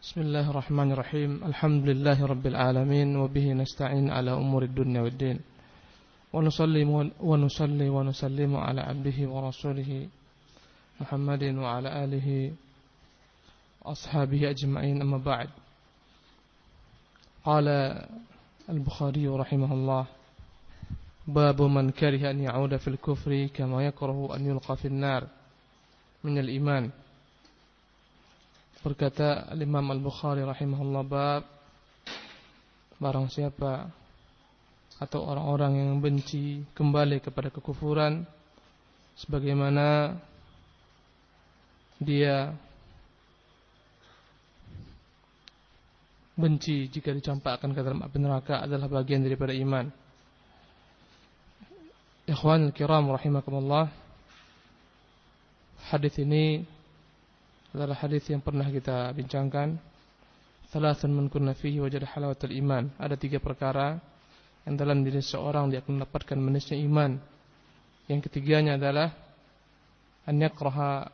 Bismillahirrahmanirrahim. Alhamdulillahirabbil alamin wa bihi nasta'in ala umurid dunya waddin. Wa nusalli wa nusallimu ala abdihi wa rasulih Muhammadin wa ala alihi ashabihi ajma'in, amma ba'd. Qala al-Bukhari rahimahullah, babu man kariha an ya'uda fil kufri kama yakrahu an yulqa fin nar min al-iman. Berkata Imam Al-Bukhari rahimahullah, bab barang siapa atau orang-orang yang benci kembali kepada kekufuran sebagaimana dia benci jika dicampakkan ke dalam api neraka adalah bagian daripada iman. Ikhwanul kiram rahimakumullah, hadis ini adalah hadis yang pernah kita bincangkan. Thalathun man kunna fihi wajada halawatul iman. Ada 3 perkara yang dalam diri seorang dia akan mendapatkan manisnya iman. Yang ketiganya adalah an yakraha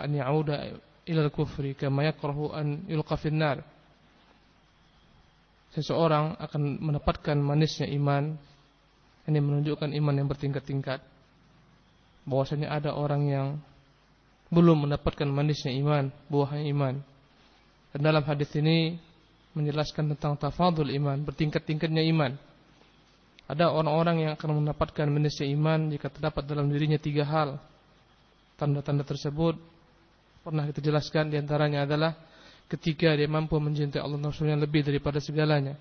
an ya'uda ila al-kufri kama yakrahu an yulqa fin nar. Seseorang akan mendapatkan manisnya iman. Ini menunjukkan iman yang bertingkat-tingkat. Bahwasanya ada orang yang belum mendapatkan manisnya iman, buahnya iman. Dan dalam hadis ini menjelaskan tentang tafadul iman, bertingkat-tingkatnya iman. Ada orang-orang yang akan mendapatkan manisnya iman jika terdapat dalam dirinya 3 hal. Tanda-tanda tersebut pernah kita jelaskan, diantaranya adalah ketika dia mampu mencintai Allah dan Rasulnya lebih daripada segalanya.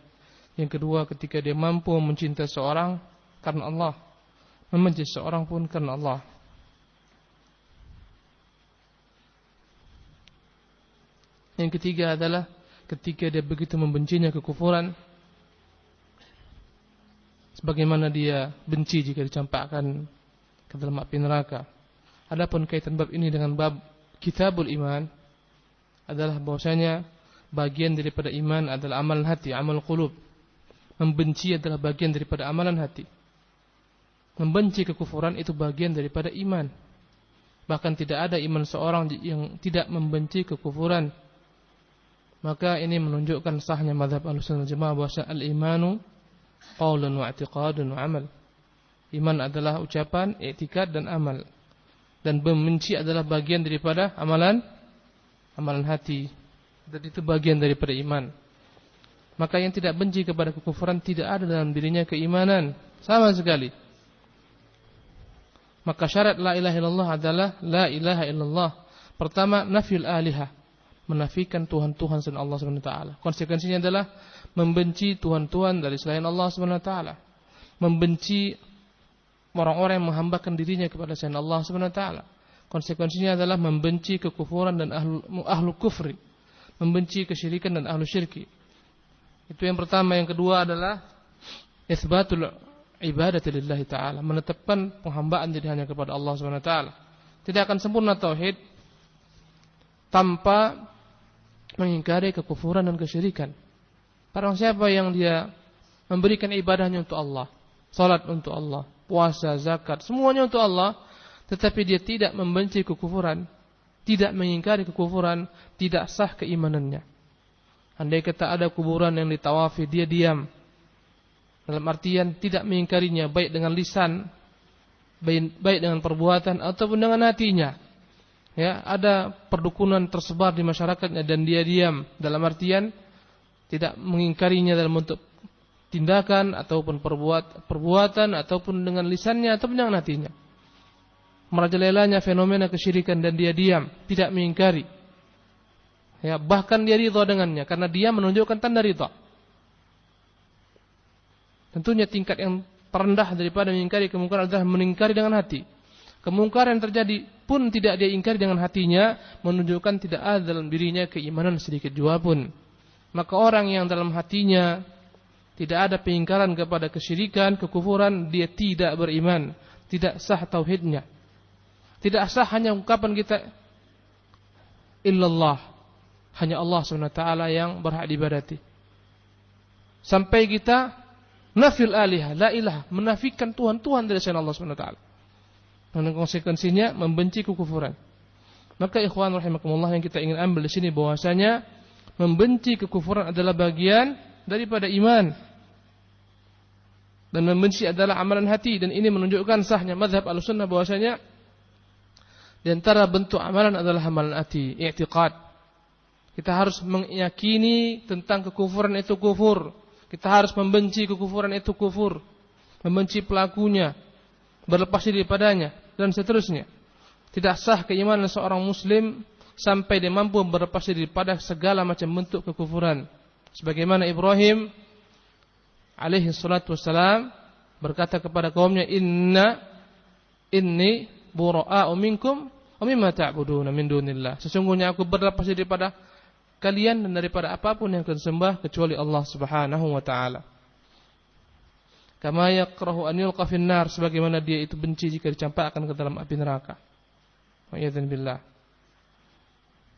Yang kedua, ketika dia mampu mencintai seorang karena Allah, membenci seorang pun karena Allah. Yang ketiga adalah ketika dia begitu membencinya kekufuran sebagaimana dia benci jika dicampakkan ke dalam api neraka. Adapun kaitan bab ini dengan bab kitabul iman adalah bahwasanya bagian daripada iman adalah amalan hati, amal qulub. Membenci adalah bagian daripada amalan hati. Membenci kekufuran itu bagian daripada iman. Bahkan tidak ada iman seorang yang tidak membenci kekufuran. Maka ini menunjukkan sahnya mazhab Ahlussunnah wal Jamaah bahwa al-imanu qaulun wa i'tiqadun wa amal. Iman adalah ucapan, i'tikad dan amal. Dan membenci adalah bagian daripada amalan hati. Dan itu bagian daripada iman. Maka yang tidak benci kepada kekufuran tidak ada dalam dirinya keimanan sama sekali. Maka syarat la ilaha illallah adalah la ilaha illallah. Pertama, nafyul alihah, menafikan Tuhan-Tuhan selain Allah Subhanahu wa taala. Konsekuensinya adalah membenci Tuhan-Tuhan dari selain Allah Subhanahu wa taala. Membenci orang-orang yang menghambakan dirinya kepada selain Allah Subhanahu wa taala. Konsekuensinya adalah membenci kekufuran dan ahlu kufri. Membenci kesyirikan dan ahlu syirki. Itu yang pertama. Yang kedua adalah itsbatul ibadati lillahi ta'ala, menetapkan penghambaan jadi hanya kepada Allah Subhanahu wa taala. Tidak akan sempurna tauhid tanpa mengingkari kekufuran dan kesyirikan. Barang siapa yang dia memberikan ibadahnya untuk Allah, salat untuk Allah, puasa, zakat, semuanya untuk Allah, tetapi dia tidak membenci kekufuran, tidak mengingkari kekufuran, tidak sah keimanannya. Andai kata ada kuburan yang ditawafi, dia diam. Dalam artian tidak mengingkarinya baik dengan lisan, baik dengan perbuatan ataupun dengan hatinya. Ya, ada perdukunan tersebar di masyarakatnya dan dia diam. Dalam artian tidak mengingkarinya dalam bentuk tindakan ataupun perbuatan ataupun dengan lisannya ataupun dengan hatinya. Merajalelanya fenomena kesyirikan dan dia diam, tidak mengingkari. Ya, bahkan dia ridha dengannya karena dia menunjukkan tanda ridha. Tentunya tingkat yang terendah daripada mengingkari kemungkaran adalah mengingkari dengan hati. Kemungkaran yang terjadi pun tidak dia ingkari dengan hatinya, menunjukkan tidak ada dalam dirinya keimanan sedikit jua pun. Maka orang yang dalam hatinya tidak ada pengingkaran kepada kesyirikan, kekufuran, dia tidak beriman, tidak sah tauhidnya. Tidak sah hanya ungkapan kita illallah, hanya Allah SWT yang berhak diibadati. Sampai kita nafil alihah, la ilah, menafikan Tuhan-Tuhan dari selain Allah SWT. Dan konsekuensinya membenci kekufuran. Maka ikhwan rahimakumullah, yang kita ingin ambil di sini bahwasanya membenci kekufuran adalah bagian daripada iman. Dan membenci adalah amalan hati, dan ini menunjukkan sahnya mazhab Ahlussunnah bahwasanya di antara bentuk amalan adalah amalan hati, i'tiqad. Kita harus meyakini tentang kekufuran itu kufur. Kita harus membenci kekufuran itu kufur, membenci pelakunya, berlepas diri padanya, dan seterusnya. Tidak sah keimanan seorang muslim sampai dia mampu berlepas diri pada segala macam bentuk kekufuran. Sebagaimana Ibrahim alaihi salatu wassalam berkata kepada kaumnya, inni bura'a'u minkum wa mimma ta'buduna min dunillah. Sesungguhnya aku berlepas diri pada kalian dan daripada apapun yang kalian sembah kecuali Allah Subhanahu wa taala. Kama yakrahu an yulqa fin nar, sebagaimana dia itu benci jika dicampakkan ke dalam api neraka. Wa'iyadzan billah.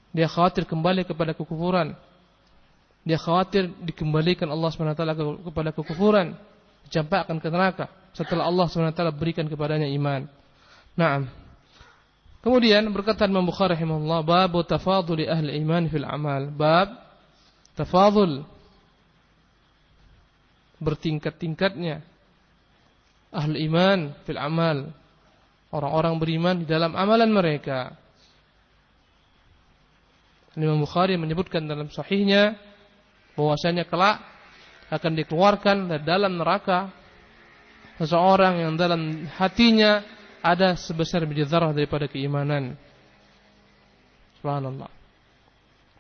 Dia khawatir kembali kepada kekufuran. Dia khawatir dikembalikan Allah SWT kepada kekufuran, dicampakkan ke neraka setelah Allah SWT berikan kepadanya iman. Naam. Kemudian berkata Imam Bukhari rahimahullah, bab tafadhuli ahli iman fil amal. Bab tafadhul, bertingkat-tingkatnya ahli iman fil amal, orang-orang beriman di dalam amalan mereka. Imam Bukhari menyebutkan dalam sahihnya bahwasanya kelak akan dikeluarkan dari dalam neraka seseorang yang dalam hatinya ada sebesar biji zarah daripada keimanan. Subhanallah.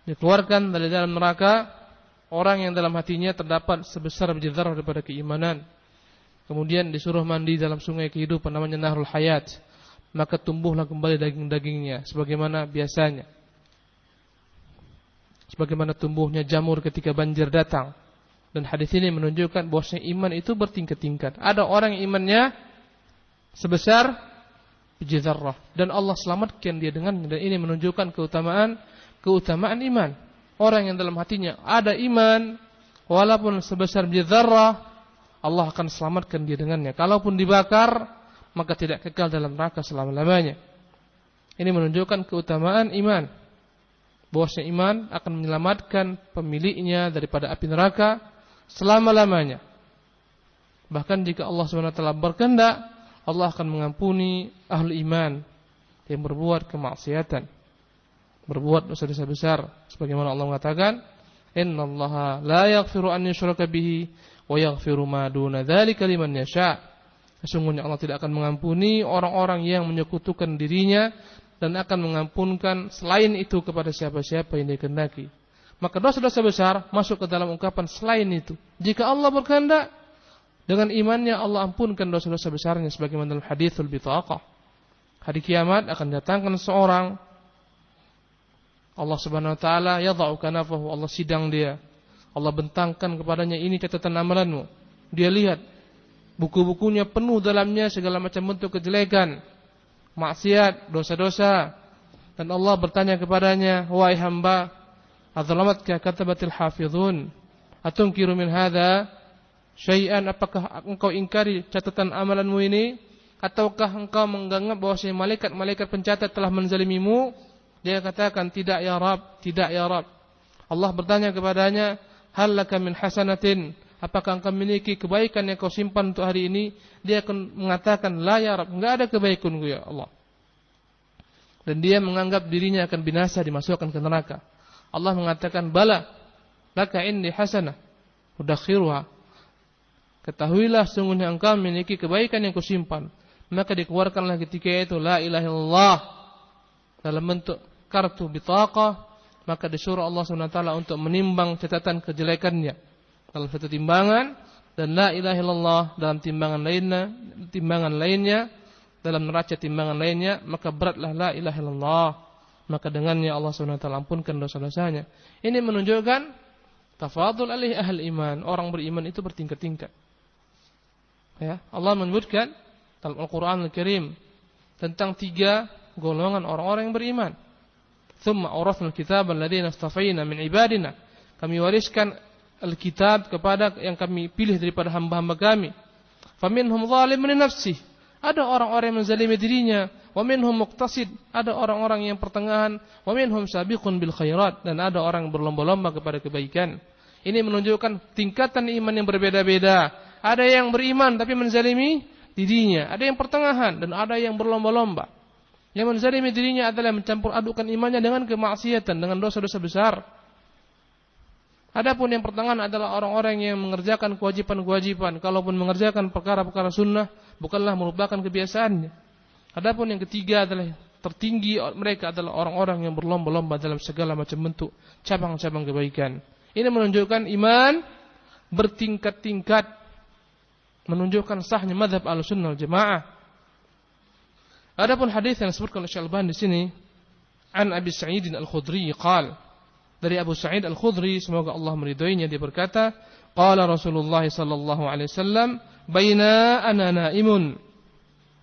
Dikeluarkan dari dalam neraka orang yang dalam hatinya terdapat sebesar biji zarah daripada keimanan. Kemudian disuruh mandi dalam sungai kehidupan namanya Nahrul Hayat. Maka tumbuhlah kembali daging-dagingnya sebagaimana biasanya. Sebagaimana tumbuhnya jamur ketika banjir datang. Dan hadis ini menunjukkan bahwasanya iman itu bertingkat-tingkat. Ada orang yang imannya sebesar biji zarrah dan Allah selamatkan dia dengannya, dan ini menunjukkan keutamaan iman. Orang yang dalam hatinya ada iman walaupun sebesar biji zarrah, Allah akan selamatkan dia dengannya. Kalaupun dibakar, maka tidak kekal dalam neraka selama-lamanya. Ini menunjukkan keutamaan iman, bahwasanya iman akan menyelamatkan pemiliknya daripada api neraka selama-lamanya. Bahkan jika Allah SWT berkehendak, Allah akan mengampuni ahli iman yang berbuat kemaksiatan, berbuat dosa-dosa besar. Sebagaimana Allah mengatakan, innallaha la yaghfiru an yushraka bihi wa yaghfiru ma duna dzalika liman yasha. Sesungguhnya Allah tidak akan mengampuni orang-orang yang menyekutukan dirinya dan akan mengampunkan selain itu kepada siapa-siapa yang dikehendaki. Maka dosa-dosa besar masuk ke dalam ungkapan selain itu. Jika Allah berkehendak, dengan imannya Allah ampunkan dosa-dosa besarnya, sebagaimana dalam haditsul bitaqah. Hari kiamat akan datangkan seorang, Allah Subhanahu wa taala yadha'u kanafahu, Allah sidang dia. Allah bentangkan kepadanya, ini catatan amalanmu. Dia lihat buku-bukunya penuh dalamnya segala macam bentuk kejelekan, maksiat, dosa-dosa. Dan Allah bertanya kepadanya, wahai hamba, adzlamatka katabatil hafizun atunkiru min hadza syai'an, apakah engkau ingkari catatan amalanmu ini, ataukah engkau menganggap bahwa malaikat-malaikat pencatat telah menzalimimu? Dia katakan, tidak ya Rabb, tidak ya Rabb. Allah bertanya kepadanya, hal laka min hasanatin, apakah engkau memiliki kebaikan yang kau simpan untuk hari ini? Dia akan mengatakan, la ya Rabb, enggak ada kebaikanku ya Allah. Dan dia menganggap dirinya akan binasa, dimasukkan ke neraka. Allah mengatakan, bala laka indi hasanah udakhiruha, ketahuilah sungguhnya engkau memiliki kebaikan yang kau simpan. Maka dikeluarkanlah ketika itu la ilaha illallah dalam bentuk kartu bitaqah. Maka disuruh Allah SWT untuk menimbang catatan kejelekannya dalam satu timbangan, dan la ilaha illallah dalam timbangan lainnya dalam neraca timbangan lainnya. Maka beratlah la ilaha illallah, maka dengannya Allah SWT ampunkan dosa-dosanya. Ini menunjukkan tafadhul alaihi ahli iman. Orang beriman itu bertingkat-tingkat. Ya, Allah menyebutkan dalam Al-Quran Al-Karim tentang 3 golongan orang-orang yang beriman. Thumma awrathna al-kitab alladhina istafayna min ibadina. Kami wariskan Alkitab kepada yang kami pilih daripada hamba-hamba kami. Faminhum zalimun li nafsihi. Ada orang-orang yang menzalimi dirinya, wa minhum muqtasid, ada orang-orang yang pertengahan, wa minhum sabiqun bil khairat, dan ada orang yang berlomba-lomba kepada kebaikan. Ini menunjukkan tingkatan iman yang berbeda-beda. Ada yang beriman tapi menzalimi dirinya, ada yang pertengahan dan ada yang berlomba-lomba. Yang menzalimi dirinya adalah mencampur adukan imannya dengan kemaksiatan, dengan dosa-dosa besar. Adapun yang pertengahan adalah orang-orang yang mengerjakan kewajiban-kewajiban, kalaupun mengerjakan perkara-perkara sunnah bukanlah merupakan kebiasaannya. Adapun yang ketiga adalah tertinggi mereka adalah orang-orang yang berlomba-lomba dalam segala macam bentuk cabang-cabang kebaikan. Ini menunjukkan iman bertingkat-tingkat, menunjukkan sahnya mazhab Ahlussunnah wal Jamaah. Adapun hadis yang disebutkan oleh Syalban di sini, an Abi Sa'id Al-Khudri qala, dari Abu Sa'id Al-Khudri, semoga Allah meridhoinya, dia berkata, qala Rasulullah sallallahu alaihi wasallam, baina ana naimun,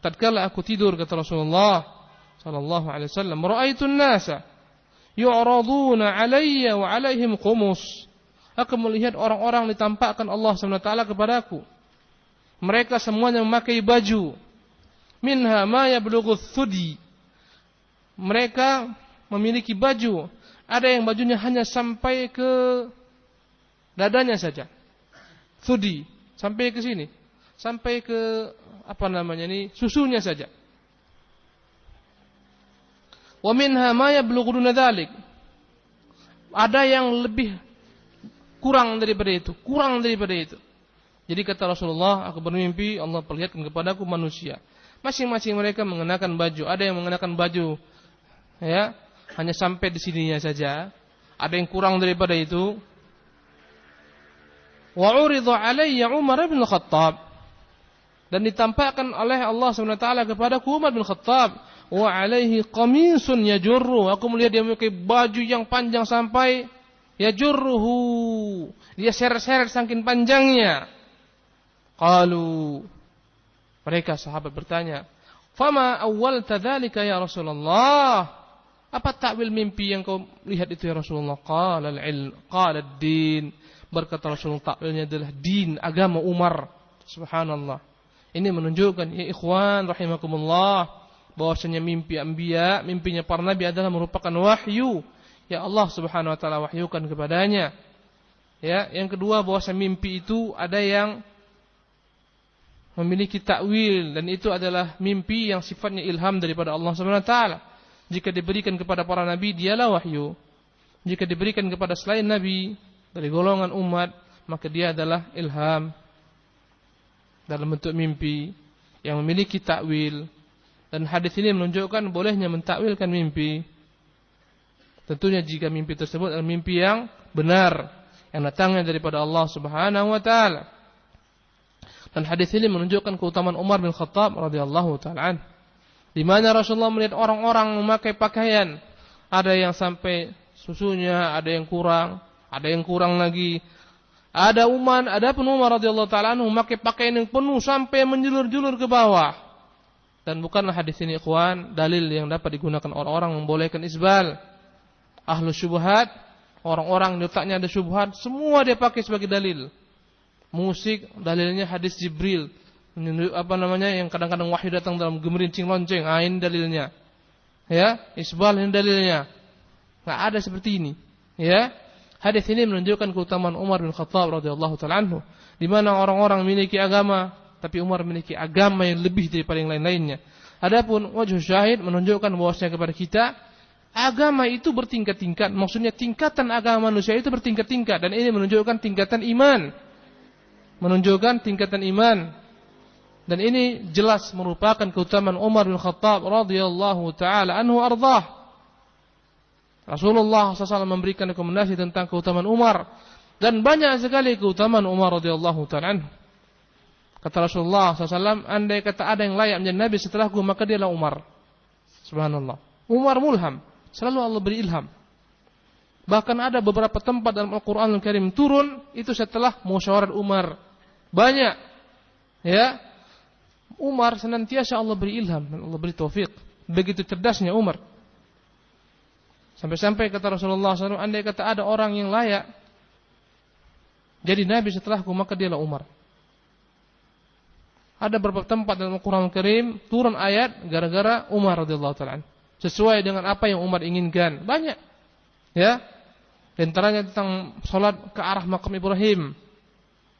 tatkala aku tidur, kata Rasulullah sallallahu alaihi wasallam, ra'aitu an-nasa yu'raduna 'alayya wa 'alaihim qumus. Aku melihat orang-orang ditampakkan Allah Subhanahu wa taala kepadaku. Mereka semuanya memakai baju. Minha ma yablughu thudi. Mereka memiliki baju. Ada yang bajunya hanya sampai ke dadanya saja. Thudi, sampai ke sini. Sampai ke susunya saja. Wa minha ma yablughu duna dzalik. Ada yang lebih kurang daripada itu. Jadi kata Rasulullah, aku bermimpi Allah perlihatkan kepadaku manusia. Masing-masing mereka mengenakan baju. Ada yang mengenakan baju ya, hanya sampai di sininya saja. Ada yang kurang daripada itu. Wa urida alayya Umar bin Khattab. Dan ditampakkan oleh Allah SWT kepadaku Umar bin Khattab. Wa alaihi qamisun yajurru. Aku melihat dia memakai baju yang panjang sampai yajurruhu. Dia seret-seret saking panjangnya. Qalu, mereka sahabat bertanya, fama awwalta dzalika ya Rasulullah? Apa takwil mimpi yang kau lihat itu ya Rasulullah? Qala al-ilm, qala ad-din. Berkata Rasulullah, takwilnya adalah din, agama Umar. Subhanallah. Ini menunjukkan ya ikhwan rahimakumullah, bahwasanya mimpi anbiya, mimpinya para nabi adalah merupakan wahyu. Ya Allah Subhanahu wa taala wahyukan kepadanya. Ya, yang kedua bahwasanya mimpi itu ada yang memiliki takwil, dan itu adalah mimpi yang sifatnya ilham daripada Allah Subhanahu wa taala. Jika diberikan kepada para nabi, dialah wahyu. Jika diberikan kepada selain nabi dari golongan umat, maka dia adalah ilham dalam bentuk mimpi yang memiliki takwil. Dan hadis ini menunjukkan bolehnya mentakwilkan mimpi. Tentunya jika mimpi tersebut adalah mimpi yang benar, yang datangnya daripada Allah Subhanahu wa taala. Dan hadis ini menunjukkan keutamaan Umar bin Khattab radhiyallahu taala anhu, di mana Rasulullah melihat orang-orang memakai pakaian, ada yang sampai susunya, ada yang kurang lagi. Ada pun Umar radhiyallahu taala anhu memakai pakaian yang penuh sampai menjulur-julur ke bawah. Dan bukanlah hadis ini ikhwan dalil yang dapat digunakan orang-orang membolehkan isbal. Ahlus syubhat, orang-orang di otaknya ada syubhat, semua dia pakai sebagai dalil. Musik, dalilnya hadis Jibril. Yang kadang-kadang wahyu datang dalam gemerincing lonceng. Ini dalilnya. Ya, isbal ini dalilnya. Enggak ada seperti ini. Ya. Hadis ini menunjukkan keutamaan Umar bin Khattab radhiyallahu taala anhu, di mana orang-orang memiliki agama, tapi Umar memiliki agama yang lebih daripada yang lain-lainnya. Adapun wajh syahid menunjukkan bahwasanya kepada kita agama itu bertingkat-tingkat. Maksudnya tingkatan agama manusia itu bertingkat-tingkat, dan ini menunjukkan tingkatan iman. Dan ini jelas merupakan keutamaan Umar bin Khattab radhiyallahu taala anhu ardhah. Rasulullah SAW memberikan rekomendasi tentang keutamaan Umar, dan banyak sekali keutamaan Umar radhiyallahu taala anhu. Kata Rasulullah SAW, andai kata ada yang layak menjadi nabi setelahku, maka dialah Umar. Subhanallah. Umar mulham, selalu Allah beri ilham. Bahkan ada beberapa tempat dalam Al-Quran Al-Karim turun itu setelah musyawarah Umar. Banyak. Ya. Umar senantiasa Allah beri ilham dan Allah beri taufik. Begitu cerdasnya Umar. Sampai-sampai kata Rasulullah SAW, andai kata ada orang yang layak jadi nabi setelahku, maka dialah Umar. Ada beberapa tempat dalam Al-Quran Al-Karim turun ayat gara-gara Umar radhiyallahu ta'ala sesuai dengan apa yang Umar inginkan. Banyak. Ya. Di antaranya tentang salat ke arah makam Ibrahim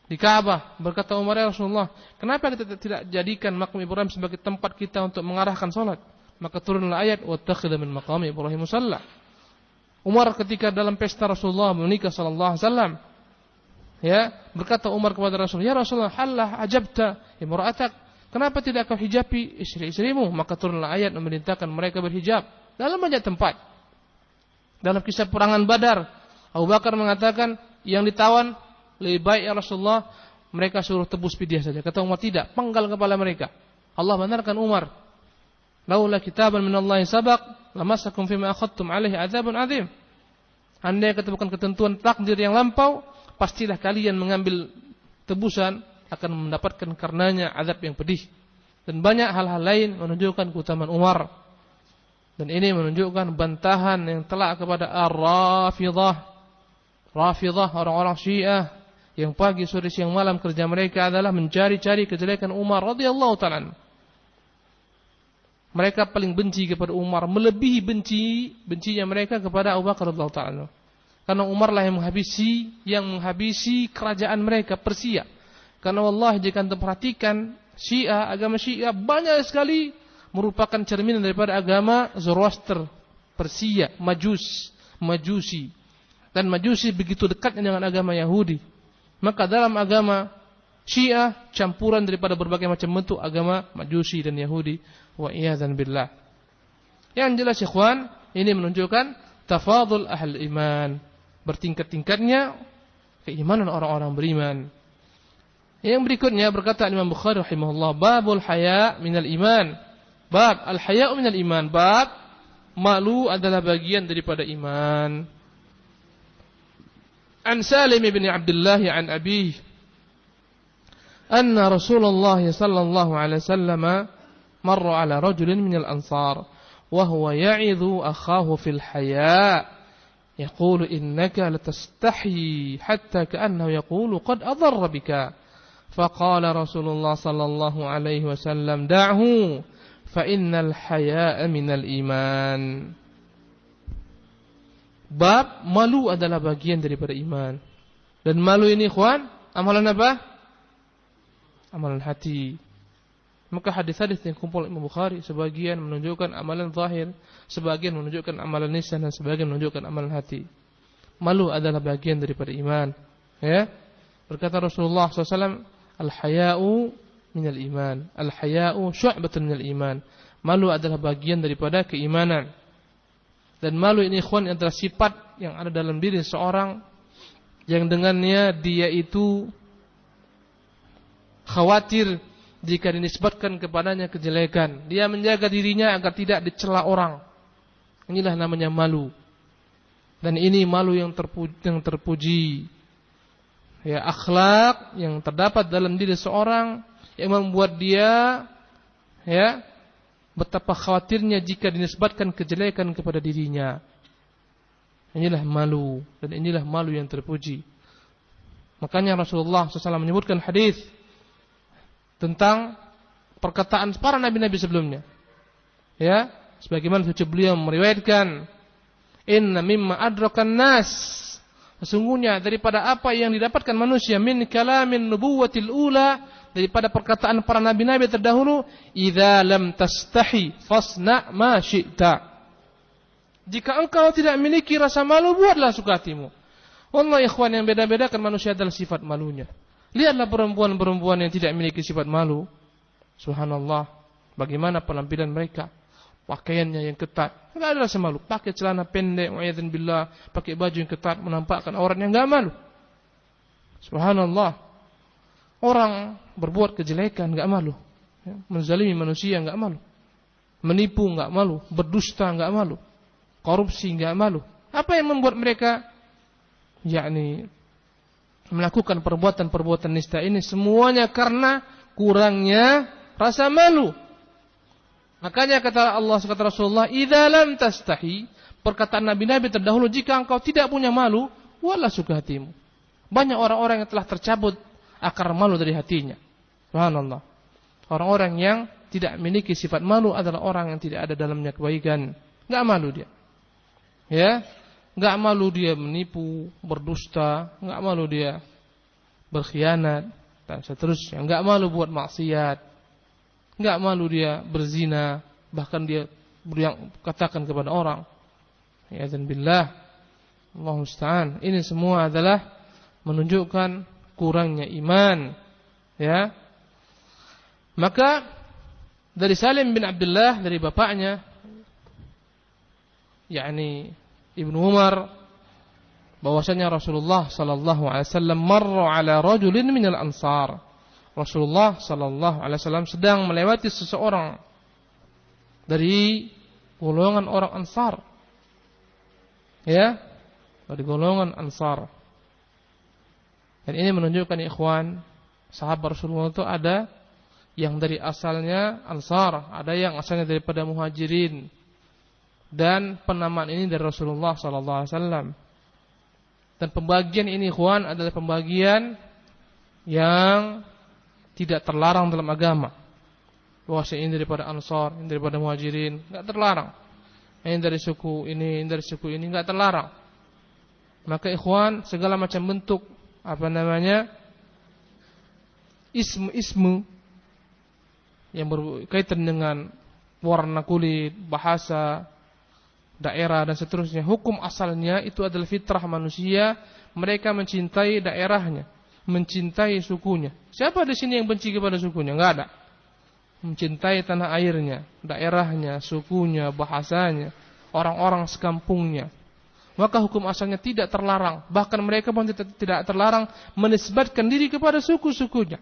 di Ka'bah. Berkata Umar, ya Rasulullah, kenapa kita tidak jadikan makam Ibrahim sebagai tempat kita untuk mengarahkan salat? Maka turunlah ayat wattakhidha min maqami Ibrahim musalla. Umar ketika dalam pesta Rasulullah menikah sallallahu alaihi wasallam, ya, berkata Umar kepada Rasul, ya Rasulullah, halah ajabta imra'atak, kenapa tidak kau hijabi istri-istrimu? Maka turunlah ayat memerintahkan mereka berhijab dalam banyak tempat. Dalam kisah perangan Badar, Abu Bakar mengatakan yang ditawan lebih baik ya Rasulullah mereka suruh tebus fidyah saja. Kata Umar, tidak, penggal kepala mereka. Allah benarkan Umar, laula kitaban minallahi sabaq lamassakum fima akhadtum alaihi adzabun adzim. Andai kata bukan ketentuan takdir yang lampau, pastilah kalian mengambil tebusan akan mendapatkan karenanya azab yang pedih. Dan banyak hal-hal lain menunjukkan keutamaan Umar. Dan ini menunjukkan bantahan yang telak kepada Ar-Rafidah. Rafidah, orang-orang Syiah yang pagi, sore, siang, malam kerja mereka adalah mencari-cari kejelekan Umar radhiyallahu ta'ala. Mereka paling benci kepada Umar, melebihi bencinya mereka kepada Abu Bakar radhiyallahu ta'ala. Karena Umar lah yang menghabisi kerajaan mereka Persia. Karena wallahi jika anda perhatikan Syiah, agama Syiah banyak sekali merupakan cerminan daripada agama Zoroaster, Persia, Majusi. Dan Majusi begitu dekatnya dengan agama Yahudi. Maka dalam agama Syiah campuran daripada berbagai macam bentuk agama Majusi dan Yahudi. Wa iyadzan billah. Yang jelas ikhwan, ini menunjukkan tafadhul ahl iman, bertingkat-tingkatnya keimanan orang-orang beriman. Yang berikutnya berkata Imam Bukhari rahimahullah, babul haya minal iman. Bab al-haya'u minal iman. Bab malu adalah bagian daripada iman. An Salim bin Abdullah an Abi anna Rasulullah sallallahu alaihi wasallam marra ala rajulin minal ansar wa huwa ya'idhu akhahu fil haya' yaqulu innaka latastahi hatta ka'annahu yaqulu qad adarra bika faqala Rasulullah sallallahu alaihi wasallam da'hu fa innal haya'a minal iman. Bab malu adalah bagian daripada iman. Dan malu ini ikhwan, amalan apa? Amalan hati. Maka hadis-hadis yang kumpul Imam Bukhari sebagian menunjukkan amalan zahir, sebagian menunjukkan amalan lisan dan sebagian menunjukkan amalan hati. Malu adalah bagian daripada iman. Ya. Berkata Rasulullah SAW, al-haya'u minal iman. Al-haya'u syu'batun minal iman. Malu adalah bagian daripada keimanan. Dan malu ini ikhwan adalah sifat yang ada dalam diri seorang yang dengannya dia itu khawatir jika dinisbatkan kepadanya kejelekan. Dia menjaga dirinya agar tidak dicela orang. Inilah namanya malu. Dan ini malu yang terpuji. Ya, akhlak yang terdapat dalam diri seorang yang membuat dia ya betapa khawatirnya jika dinisbatkan kejelekan kepada dirinya. Inilah malu, dan inilah malu yang terpuji. Makanya Rasulullah SAW menyebutkan hadis tentang perkataan para nabi-nabi sebelumnya. Ya, sebagaimana beliau meriwayatkan, inna mimma adrakan nas, sesungguhnya daripada apa yang didapatkan manusia min kalamin nubuwatil ula, daripada perkataan para nabi-nabi terdahulu, idza lam tastahi fasna ma syi'ta. Jika engkau tidak memiliki rasa malu, buatlah suka hatimu. Wallahi ikhwan, yang beda-bedakan manusia adalah sifat malunya. Lihatlah perempuan-perempuan yang tidak memiliki sifat malu. Subhanallah, bagaimana penampilan mereka, pakaiannya yang ketat, enggak ada rasa malu. Pakai celana pendek, wa'iyadzan billah, pakai baju yang ketat, menampakkan auratnya, enggak malu. Subhanallah. Orang berbuat kejelekan enggak malu, ya, menzalimi manusia enggak malu, menipu enggak malu, berdusta enggak malu, korupsi enggak malu. Apa yang membuat mereka yakni melakukan perbuatan-perbuatan nista ini? Semuanya karena kurangnya rasa malu. Makanya kata Allah, kata Rasulullah, idza lam tastahi, perkataan nabi-nabi terdahulu, jika engkau tidak punya malu, walah suka hatimu. Banyak orang-orang yang telah tercabut akar malu dari hatinya. Subhanallah. Orang-orang yang tidak memiliki sifat malu adalah orang yang tidak ada dalamnya kebaikan. Enggak malu dia. Ya, enggak malu dia menipu, berdusta, enggak malu dia berkhianat dan seterusnya. Enggak malu buat maksiat. Enggak malu dia berzina, bahkan dia yang katakan kepada orang. Ya dan billah, Allah musta'an. Ini semua adalah menunjukkan kurangnya iman. Ya. Maka dari Salim bin Abdullah, dari bapaknya, yakni Ibnu Umar, bahwasanya Rasulullah sallallahu alaihi wasallam marra ala rajulin minal ansar. Rasulullah sallallahu alaihi wasallam sedang melewati seseorang dari golongan orang Ansar. Ya, dari golongan Ansar. Dan ini menunjukkan ikhwan, sahabat Rasulullah itu ada yang dari asalnya Ansar, ada yang asalnya daripada Muhajirin. Dan penamaan ini dari Rasulullah sallallahu alaihi wasallam. Dan pembagian ini ikhwan adalah pembagian yang tidak terlarang dalam agama. Bahwasanya ini daripada Ansar, ini daripada Muhajirin, enggak terlarang. Ini dari suku ini dari suku ini, enggak terlarang. Maka ikhwan, segala macam bentuk ismu yang berkaitan dengan warna kulit, bahasa, daerah dan seterusnya, hukum asalnya itu adalah fitrah manusia. Mereka mencintai daerahnya, mencintai sukunya. Siapa di sini yang benci kepada sukunya? Enggak ada. Mencintai tanah airnya, daerahnya, sukunya, bahasanya, orang-orang sekampungnya. Maka hukum asalnya tidak terlarang. Bahkan mereka pun tidak terlarang menisbatkan diri kepada suku-sukunya.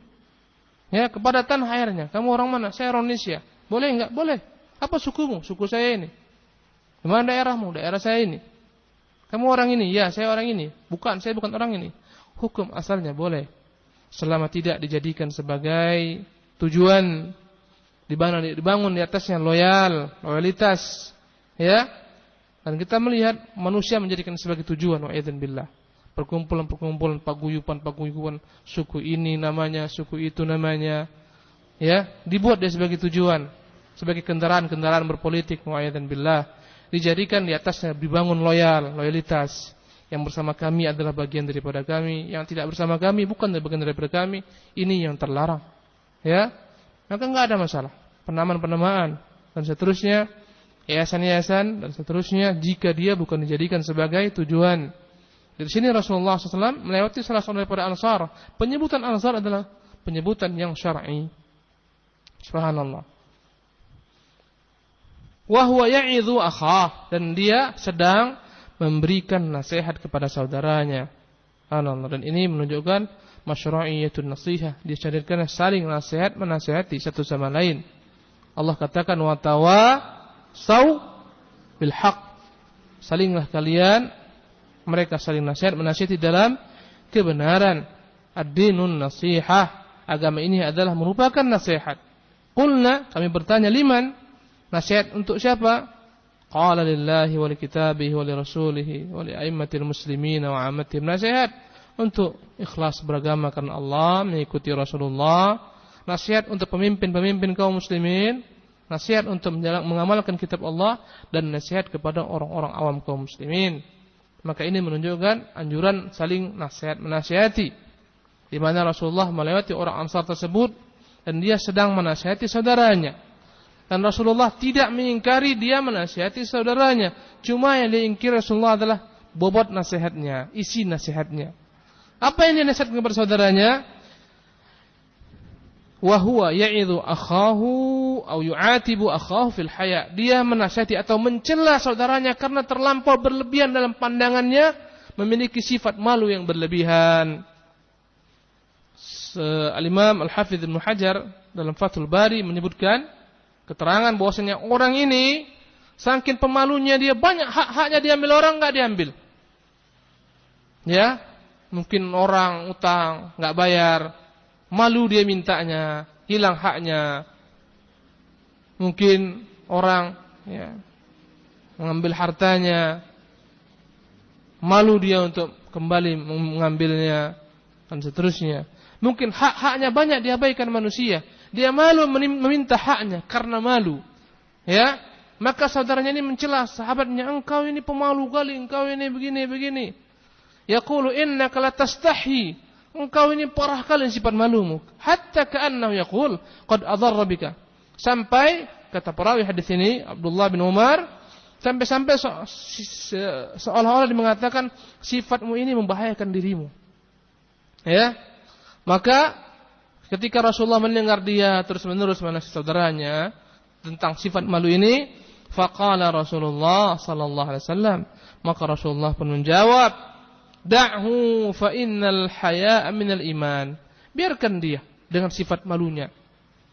Ya, kepada tanah airnya. Kamu orang mana? Saya orang Indonesia. Boleh enggak? Boleh. Apa sukumu? Suku saya ini. Di mana daerahmu? Daerah saya ini. Kamu orang ini? Ya, saya orang ini. Bukan, saya bukan orang ini. Hukum asalnya boleh. Selama tidak dijadikan sebagai tujuan dibangun di atasnya loyalitas. Ya. Dan kita melihat manusia menjadikan sebagai tujuan, wa'idhan billah. Perkumpulan-perkumpulan, paguyuban, suku ini namanya, suku itu namanya. Ya, dibuat dia sebagai tujuan, sebagai kendaraan-kendaraan berpolitik, wa'idhan billah. Dijadikan di atasnya dibangun loyalitas. Yang bersama kami adalah bagian daripada kami, yang tidak bersama kami bukan bagian daripada kami. Ini yang terlarang. Ya. Maka enggak ada masalah. Penamaan-penamaan dan seterusnya, yayasan-yayasan dan seterusnya, jika dia bukan dijadikan sebagai tujuan. Di sini Rasulullah SAW melewati salah seorang daripada Ansar. Penyebutan Ansar adalah penyebutan yang syar'i. Subhanallah. Wa huwa ya'idhu akhah, dan dia sedang memberikan nasihat kepada saudaranya. Subhanallah. Dan ini menunjukkan masyru'iyatun nasihah. Disyariatkan saling nasihat, menasihati satu sama lain. Allah katakan wa tawasaw bil haq. Salinglah kalian, mereka saling nasihat, menasihati dalam kebenaran. Ad-dinun nasihah. Agama ini adalah merupakan nasihat. Qulna, kami bertanya, liman? Nasihat untuk siapa? Qala lillahi wa li kitabihi wa li rasulihi wa li aimmatil muslimin wa ammatihim. Nasihat untuk ikhlas beragama karena Allah, mengikuti Rasulullah. Nasihat untuk pemimpin-pemimpin kaum muslimin. Nasihat untuk mengamalkan kitab Allah. Dan nasihat kepada orang-orang awam kaum muslimin. Maka ini menunjukkan anjuran saling nasihat menasihati, di mana Rasulullah melewati orang Ansar tersebut dan dia sedang menasihati saudaranya. Dan Rasulullah tidak mengingkari dia menasihati saudaranya. Cuma yang diingkari Rasulullah adalah bobot nasihatnya, isi nasihatnya. Apa yang dia nasihatkan kepada saudaranya? Wa huwa ya'idhu akhahu au yu'atibu akhahu fil haya. Dia menasihati atau mencela saudaranya karena terlampau berlebihan dalam pandangannya, memiliki sifat malu yang berlebihan. Al-Imam Al-Hafidz Ibnu Hajar dalam Fathul Bari menyebutkan keterangan bahwasanya orang ini saking pemalunya dia, banyak hak-haknya diambil orang, enggak diambil. Ya, mungkin orang utang enggak bayar, malu dia mintanya, hilang haknya. Mungkin orang ya mengambil hartanya, malu dia untuk kembali mengambilnya dan seterusnya. Mungkin hak-haknya banyak diabaikan manusia. dia malu meminta haknya karena malu. Ya, maka saudaranya ini mencela sahabatnya, engkau ini pemalu kali, engkau ini begini. Yaqulu innaka la tastahi, engkau ini parah kali sifat malumu. Hatta ka'annahu yaqul qad adarra bika. Sampai kata perawi hadis ini Abdullah bin Umar, sampai seolah-olah dia mengatakan sifatmu ini membahayakan dirimu. Ya. Maka ketika Rasulullah mendengar dia terus-menerus menasihati saudaranya tentang sifat malu ini, faqala Rasulullah sallallahu alaihi wasallam, maka Rasulullah pun menjawab, da'hu fa innal haya'a minal iman. Biarkan dia dengan sifat malunya.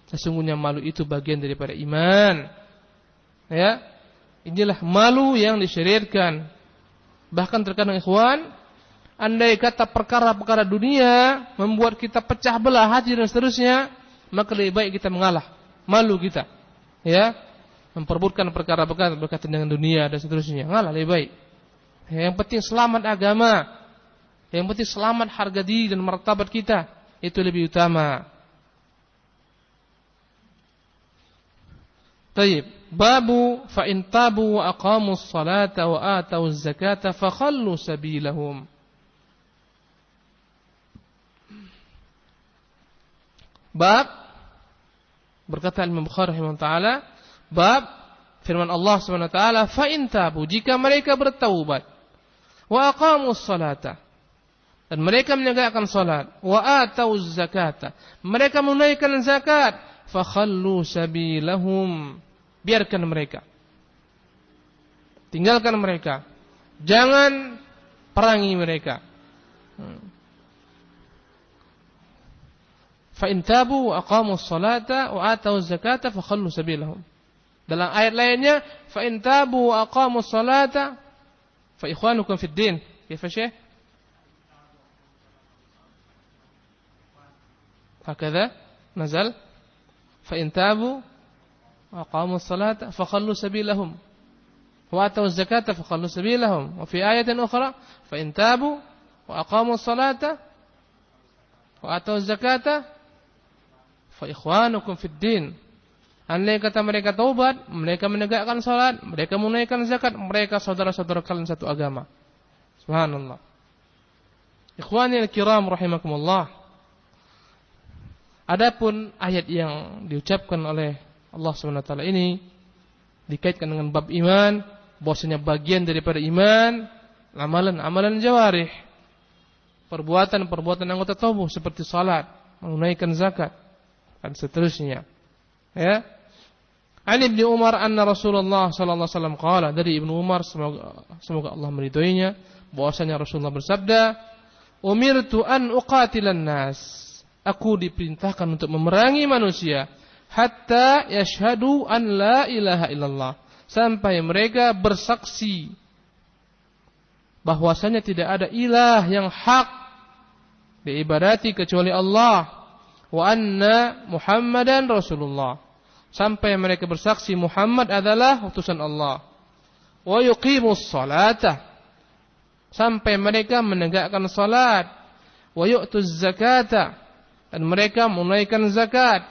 Sesungguhnya malu itu bagian daripada iman. Ya. Inilah malu yang disyariatkan. Bahkan terkadang ikhwan, andai kata perkara-perkara dunia membuat kita pecah belah hati dan seterusnya, maka lebih baik kita mengalah malu kita. Ya. Memperebutkan perkara-perkara berkaitan dengan dunia dan seterusnya. Ngalah lebih baik. Yang penting selamat agama. Yang penting selamat harga diri dan martabat kita. Itu lebih utama. Taib. Babu fa in tabu wa aqamus salata wa atawuz zakata fa khallu sabilahum. Bab berkata Imam Bukhari rahimahullah taala, bab firman Allah Subhanahu wa taala, fa in tabu, jika mereka bertaubat, wa aqamus salata, dan mereka menegakkan salat, wa atawuz zakata, mereka menunaikan zakat, fa khallu sabilahum, biarkan mereka, tinggalkan mereka, jangan perangi mereka. Fa in tabu wa aqamus salata wa atawuz zakata fa khallu sabilahum. Dalam ayat lainnya, fa in tabu wa aqamus salata fa ikhwanukum fid din. Kaifa syekh? Hakadha nazal. Fa in tabu wa aqamus salata fa khallu sabilahum wa atawuz zakata fa khallu sabilahum. Wa fi ayatin ukhra, fa in tabu wa aqamus salata wa atawuz zakata fa ikhwanukum fid din. Andai kata mereka taubat, mereka menegakkan salat, mereka menunaikan zakat, mereka saudara-saudara kalian satu agama. Subhanallah. Ikhwani al-kiram rahimakumullah. Adapun ayat yang diucapkan oleh Allah Subhanahu wa taala ini dikaitkan dengan bab iman, bahwasanya bagian daripada iman amalan-amalan jawarih. Perbuatan-perbuatan anggota tubuh seperti salat, menunaikan zakat dan seterusnya. Ya. An Ibnu Umar anna Rasulullah sallallahu alaihi wasallam qala, dari Ibnu Umar, semoga Allah meridhoinya, bahwasanya Rasulullah bersabda, umirtu an uqatilan nas, aku diperintahkan untuk memerangi manusia hatta yashhadu an la ilaha illallah, sampai mereka bersaksi bahwasanya tidak ada ilah yang hak diibadati kecuali Allah, wa anna Muhammadan Rasulullah, sampai mereka bersaksi Muhammad adalah utusan Allah, wa yuqimus salata, sampai mereka menegakkan salat, wa yu'tuz zakata, dan mereka menunaikan zakat,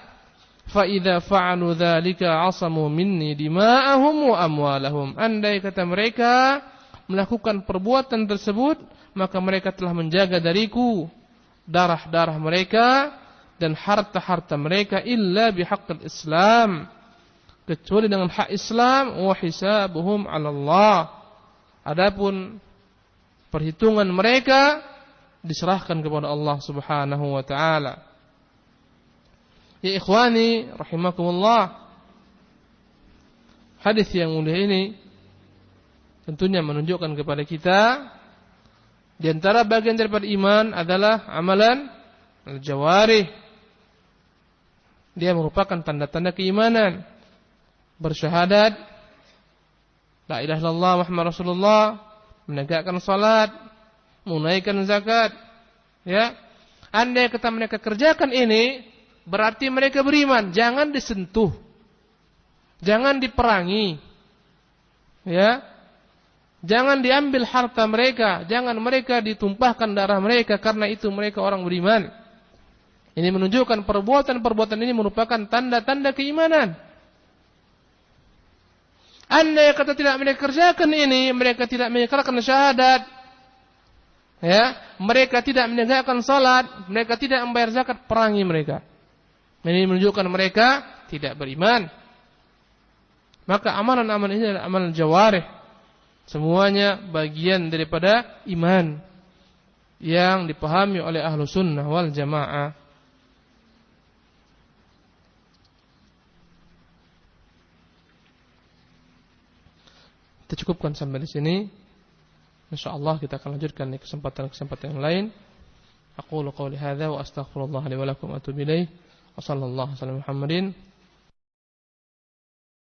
fa idza fa'alu dzalika 'asamu minni dima'ahum wa amwalahum, andai kata mereka melakukan perbuatan tersebut, maka mereka telah menjaga dariku darah-darah mereka dan harta-harta mereka illa bihaqqil Islam, kecuali dengan hak Islam, wa hisabuhum 'ala Allah, adapun perhitungan mereka diserahkan kepada Allah Subhanahu wa taala. Ya ikhwani rahimakumullah, hadis yang mulia ini tentunya menunjukkan kepada kita di antara bagian daripada iman adalah amalan al-jawarih. Dia merupakan tanda-tanda keimanan. Bersyahadat la ilaha illallah Muhammad Rasulullah, menegakkan salat, menunaikan zakat. Ya. Andai kata mereka kerjakan ini, berarti mereka beriman. Jangan disentuh, jangan diperangi. Ya. Jangan diambil harta mereka, jangan mereka ditumpahkan darah mereka, karena itu mereka orang beriman. Ini menunjukkan perbuatan-perbuatan ini merupakan tanda-tanda keimanan. Andai kata tidak mereka kerjakan ini, mereka tidak menyekalkan syahadat, ya, mereka tidak menegakkan salat, mereka tidak membayar zakat, perangi mereka. Ini menunjukkan mereka tidak beriman. Maka amalan-amalan ini adalah amalan jawarih. Semuanya bagian daripada iman yang dipahami oleh ahlu sunnah wal jamaah. Kita cukupkan sampai di sini. Insyaallah kita akan lanjutkan di kesempatan-kesempatan yang lain. Aqulu qouli hadza wa astaghfirullah li wa lakum wa atubu ilaih. Wa sallallahu alaihi wa sallam Muhammadin